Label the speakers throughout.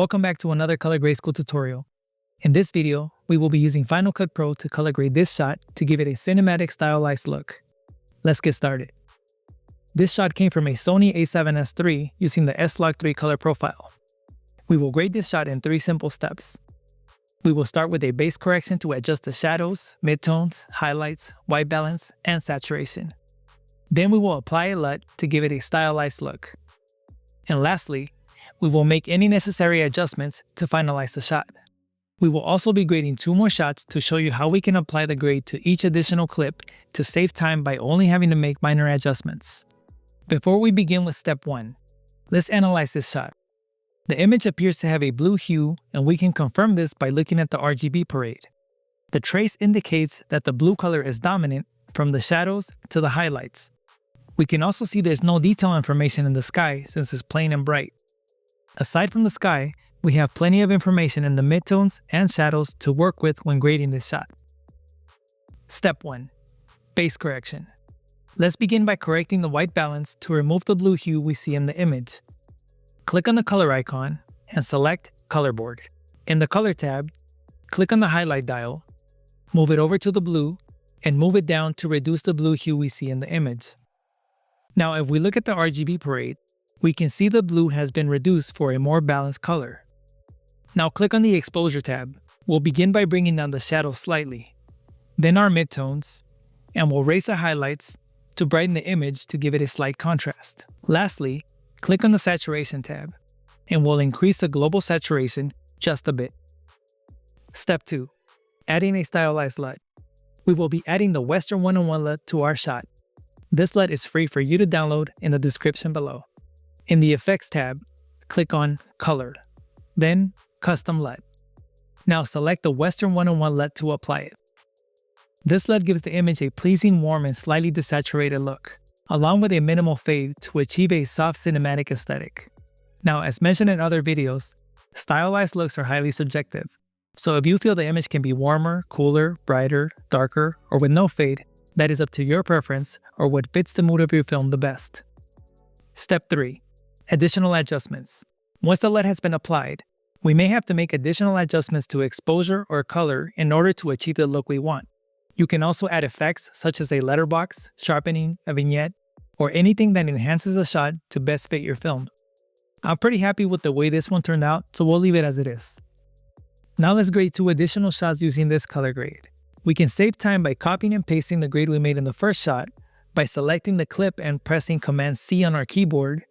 Speaker 1: Welcome back to another color grade school tutorial. In this video, we will be using Final Cut Pro to color grade this shot to give it a cinematic stylized look. Let's get started. This shot came from a Sony A7s III using the Slog3 color profile. We will grade this shot in 3 simple steps. We will start with a base correction to adjust the shadows, midtones, highlights, white balance, and saturation. Then we will apply a LUT to give it a stylized look. And lastly, we will make any necessary adjustments to finalize the shot. We will also be grading 2 more shots to show you how we can apply the grade to each additional clip to save time by only having to make minor adjustments. Before we begin with step 1, let's analyze this shot. The image appears to have a blue hue, and we can confirm this by looking at the RGB parade. The trace indicates that the blue color is dominant from the shadows to the highlights. We can also see there's no detail information in the sky since it's plain and bright. Aside from the sky, we have plenty of information in the midtones and shadows to work with when grading this shot. Step 1. Base correction. Let's begin by correcting the white balance to remove the blue hue we see in the image. Click on the color icon and select Color Board. In the Color tab, click on the highlight dial, move it over to the blue, and move it down to reduce the blue hue we see in the image. Now if we look at the RGB parade, we can see the blue has been reduced for a more balanced color. Now click on the Exposure tab. We'll begin by bringing down the shadow slightly, then our midtones, and we'll raise the highlights to brighten the image to give it a slight contrast. Lastly, click on the Saturation tab, and we'll increase the global saturation just a bit. Step 2. Adding a stylized LUT. We will be adding the Western 1-on-1 LUT to our shot. This LUT is free for you to download in the description below. In the Effects tab, click on Colored, then Custom LUT. Now select the Western 1-on-1 LUT to apply it. This LUT gives the image a pleasing, warm, and slightly desaturated look, along with a minimal fade to achieve a soft cinematic aesthetic. Now, as mentioned in other videos, stylized looks are highly subjective, so if you feel the image can be warmer, cooler, brighter, darker, or with no fade, that is up to your preference or what fits the mood of your film the best. Step 3. Additional adjustments. Once the LUT has been applied, we may have to make additional adjustments to exposure or color in order to achieve the look we want. You can also add effects such as a letterbox, sharpening, a vignette, or anything that enhances a shot to best fit your film. I'm pretty happy with the way this one turned out, so we'll leave it as it is. Now let's grade 2 additional shots using this color grade. We can save time by copying and pasting the grade we made in the first shot by selecting the clip and pressing Command-C on our keyboard,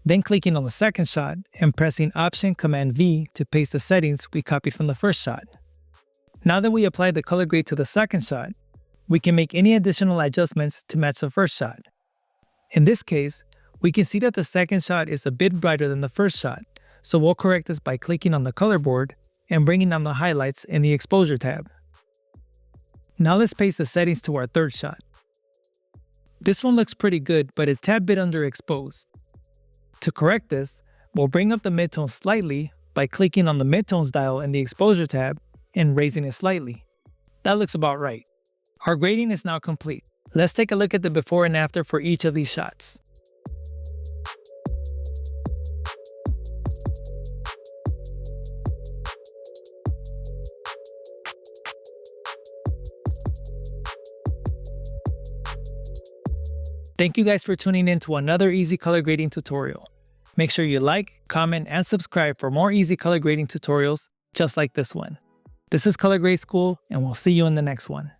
Speaker 1: then clicking on the second shot and pressing Option-Command-V to paste the settings we copied from the first shot. Now that we applied the color grade to the second shot, we can make any additional adjustments to match the first shot. In this case, we can see that the second shot is a bit brighter than the first shot, so we'll correct this by clicking on the color board and bringing down the highlights in the Exposure tab. Now let's paste the settings to our third shot. This one looks pretty good, but it's a tad bit underexposed. To correct this, we'll bring up the midtones slightly by clicking on the midtones dial in the Exposure tab and raising it slightly. That looks about right. Our grading is now complete. Let's take a look at the before and after for each of these shots. Thank you guys for tuning in to another easy color grading tutorial. Make sure you like, comment, and subscribe for more easy color grading tutorials just like this one. This is Color Grade School, and we'll see you in the next one.